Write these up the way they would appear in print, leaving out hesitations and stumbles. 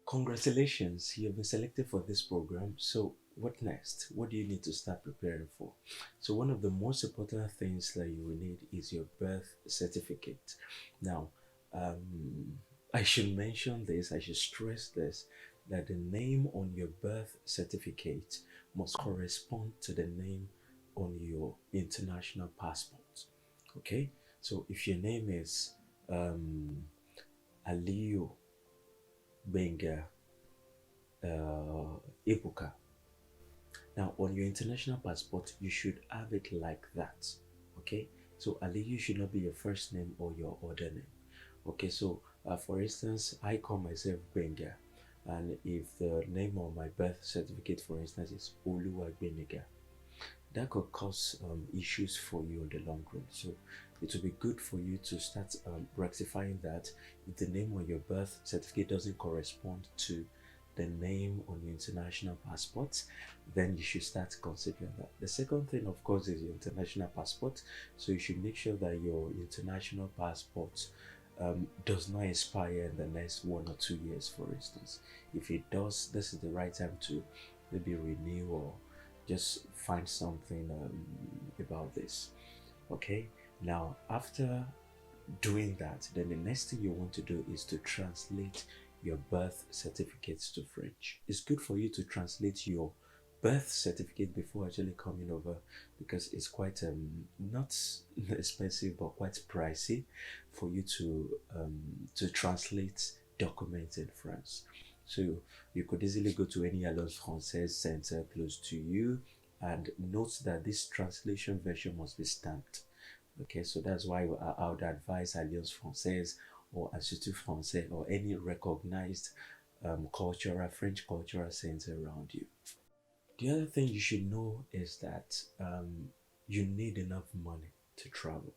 Congratulations, you've been selected for this program. So, what next? What do you need to start preparing for? So, one of the most important things that you will need is your birth certificate. Now, I should mention this, I should stress this, that the name on your birth certificate must correspond to the name on your international passport. Okay? So, if your name is Aliyu Benga Ebuka. Now, on your international passport, you should have it like that. Okay, so Aliyu should not be your first name or your other name. Okay, so for instance, I call myself Benga, and if the name on my birth certificate, for instance, is Oluwagbeniga, that could cause issues for you in the long run. So it will be good for you to start rectifying that. If the name on your birth certificate doesn't correspond to the name on your international passport, then you should start considering that. The second thing, of course, is your international passport. So you should make sure that your international passport does not expire in the next 1 or 2 years, for instance. If it does, this is the right time to maybe renew or just find something about this. Okay, now after doing that, then the next thing you want to do is to translate your birth certificates to French. It's good for you to translate your birth certificate before actually coming over, because it's quite not expensive but quite pricey for you to translate documents in France. So you could easily go to any Alliance Française center close to you, and note that this translation version must be stamped. Okay, so that's why I would advise Alliance Française or Institut Français or any recognized French cultural center around you. The other thing you should know is that you need enough money to travel.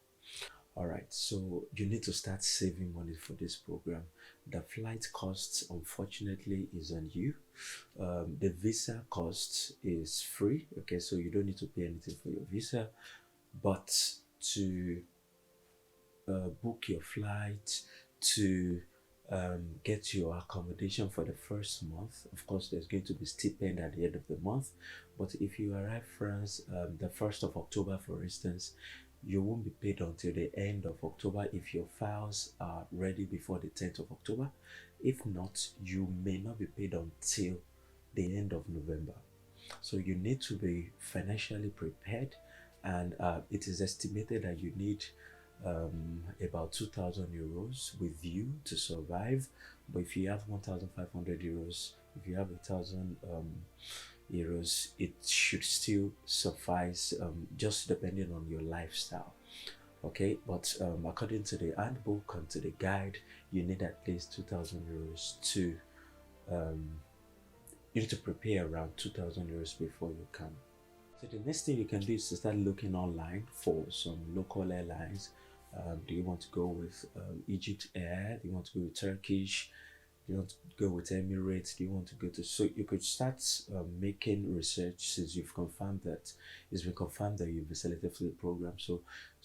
All right, so you need to start saving money for this program. The flight costs, unfortunately, is on you. The visa cost is free. Okay, so you don't need to pay anything for your visa, but to book your flight, to get your accommodation for the first month. Of course, there's going to be stipend at the end of the month. But if you arrive France the 1st of October, for instance, you won't be paid until the end of October if your files are ready before the 10th of October. If not, you may not be paid until the end of November. So you need to be financially prepared, and it is estimated that you need about 2,000 euros with you to survive. But if you have 1,500 euros, if you have 1,000 euros, it should still suffice, just depending on your lifestyle. Okay, but according to the handbook and to the guide, you need at least 2,000 euros to you need to prepare around 2,000 euros before you come. So the next thing you can do is to start looking online for some local airlines. Do you want to go with Egypt Air? Do you want to go with Turkish? Do you want to go with Emirates? Do you want to go to... So you could start making research since you've confirmed that it's been confirmed that you've been selected for the program. So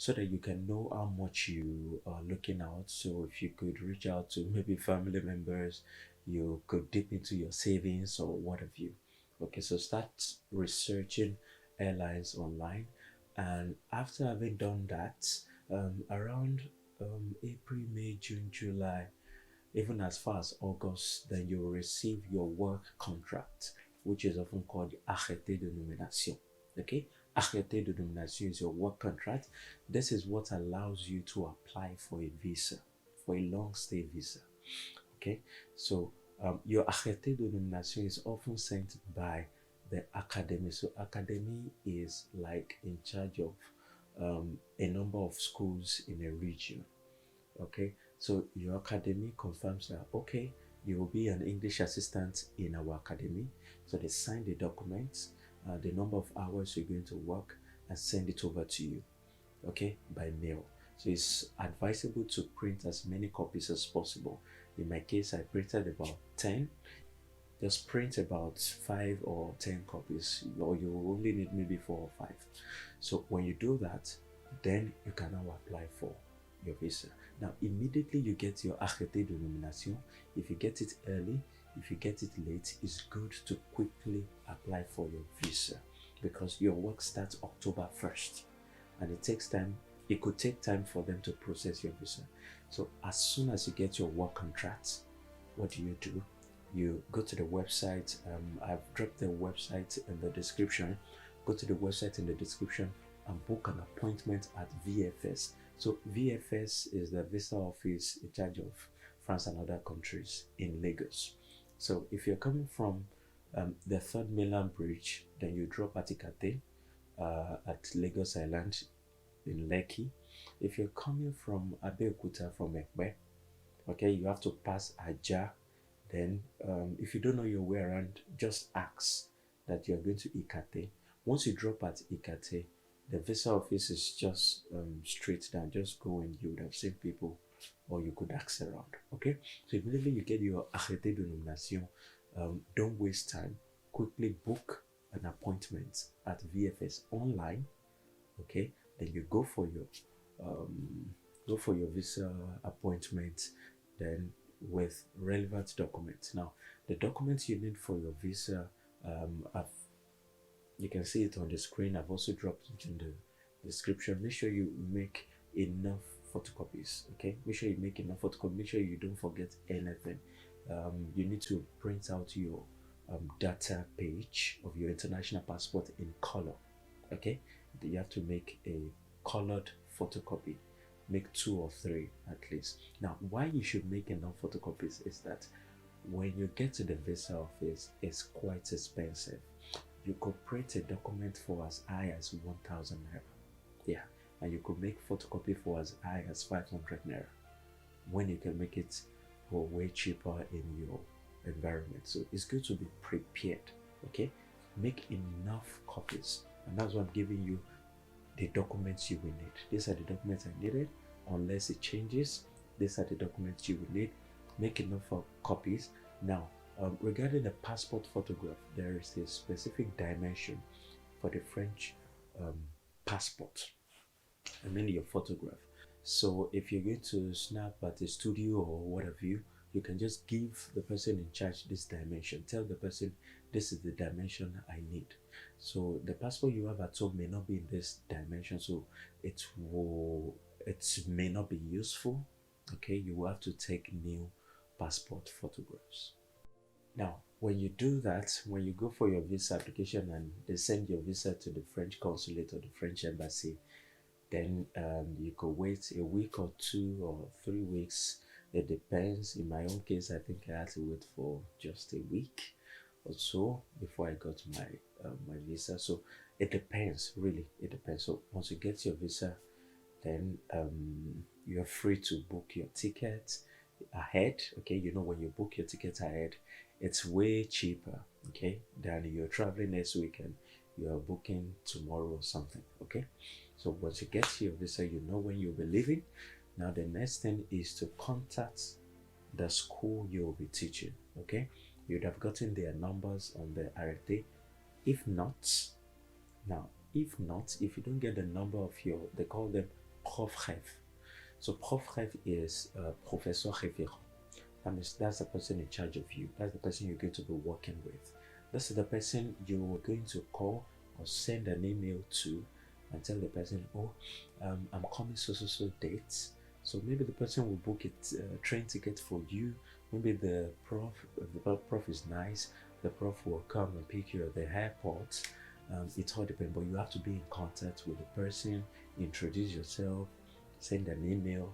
that you can know how much you are looking out. So if you could reach out to maybe family members, you could dip into your savings or what have you. Okay, so start researching airlines online, and after having done that, around April, May, June, July, even as far as August, then you will receive your work contract, which is often called the arrêté de nomination. Okay, arrêté de nomination is your work contract. This is what allows you to apply for a visa, for a long stay visa. Okay, so your arrêté de nomination is often sent by the academy. So academy is like in charge of a number of schools in a region. Okay, so your academy confirms that, okay, you will be an English assistant in our academy. So they sign the documents, the number of hours you're going to work, and send it over to you, okay, by mail. So it's advisable to print as many copies as possible. In my case, I printed about 10. Just print about 5 or 10 copies, or you only need maybe 4 or 5. So when you do that, then you can now apply for your visa. Now immediately you get your arrêté de nomination. If you get it early, if you get it late, it's good to quickly apply for your visa, because your work starts October 1st and it takes time. It could take time for them to process your visa. So as soon as you get your work contract, what do? You go to the website. I've dropped the website in the description. Go to the website in the description and book an appointment at VFS. So VFS is the visa office in charge of France and other countries in Lagos. So if you're coming from the third mainland bridge, then you drop at Ikate at Lagos Island in Lekki. If you're coming from Abeokuta from Ekpe, okay, you have to pass Aja. Then if you don't know your way around, just ask that you're going to Ikate. Once you drop at Ikate, the visa office is just straight down. Just go and you would have seen people, or you could ask around. Okay, so immediately you get your arrêté de nomination. Don't waste time. Quickly book an appointment at VFS online. Okay, then you go for your visa appointment, then with relevant documents. Now, the documents you need for your visa, you can see it on the screen. I've also dropped it in the description. Make sure you make enough photocopies. Okay, make sure you make enough photocopies. Make sure you don't forget anything. You need to print out your data page of your international passport in color. Okay, you have to make a colored photocopy. Make 2 or 3 at least. Now, why you should make enough photocopies is that when you get to the visa office, it's quite expensive. You could print a document for as high as 1,000 naira. Yeah, and you could make photocopy for as high as 500 naira, when you can make it for way cheaper in your environment. So it's good to be prepared. Okay, make enough copies, and that's why I'm giving you the documents you will need. These are the documents I needed. Unless it changes, these are the documents you will need. Make enough copies. Now, regarding the passport photograph, there is a specific dimension for the French passport. I mean your photograph. So if you're going to snap at a studio or what have you, you can just give the person in charge this dimension. Tell the person this is the dimension I need. So the passport you have at home may not be in this dimension, so it may not be useful. Okay, you will have to take new passport photographs. Now, when you do that, when you go for your visa application and they send your visa to the French consulate or the French embassy, then you could wait a week or 2 or 3 weeks. It depends. In my own case, I think I had to wait for just a week or so before I got my visa. So it depends, really. It depends. So once you get your visa, then you're free to book your ticket ahead. Okay, you know, when you book your ticket ahead, it's way cheaper, okay, than you're traveling next week and you're booking tomorrow or something. Okay, so once you get your visa, you know when you'll be leaving. Now the next thing is to contact the school you will be teaching. Okay, you'd have gotten their numbers on the RFD. If not, if you don't get the number of they call them PROF. So PROF is Professor Référent. That means that's the person in charge of you. That's the person you're going to be working with. This is the person you're going to call or send an email to and tell the person, oh, I'm coming so dates. So maybe the person will book a train ticket for you. Maybe the prof, if the prof is nice, the prof will come and pick you at the airport. It all depends, but you have to be in contact with the person, introduce yourself, send an email.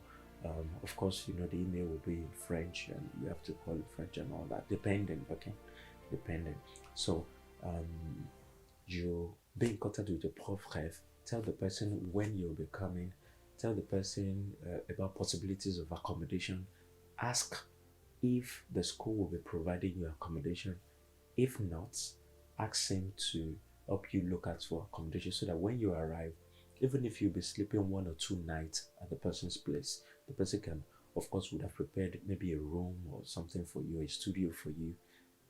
Of course, you know, the email will be in French and you have to call it French and all that, depending, okay? Depending. So, you be in contact with the prof, tell the person when you'll be coming, tell the person about possibilities of accommodation, ask if the school will be providing you accommodation. If not, ask him to help you look out for accommodation so that when you arrive, even if you'll be sleeping 1 or 2 nights at the person's place, the person can, of course, would have prepared maybe a room or something for you, a studio for you.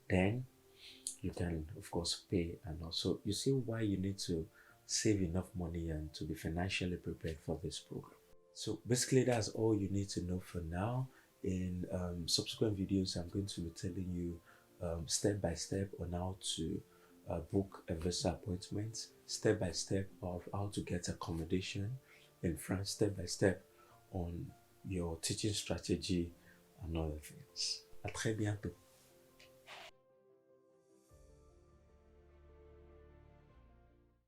Then you can, of course, pay. And also, you see why you need to save enough money and to be financially prepared for this program. So basically, that's all you need to know for now. In subsequent videos, I'm going to be telling you step by step on how to book a visa appointment, step by step of how to get accommodation in France, step by step on your teaching strategy and other things. À très bientôt.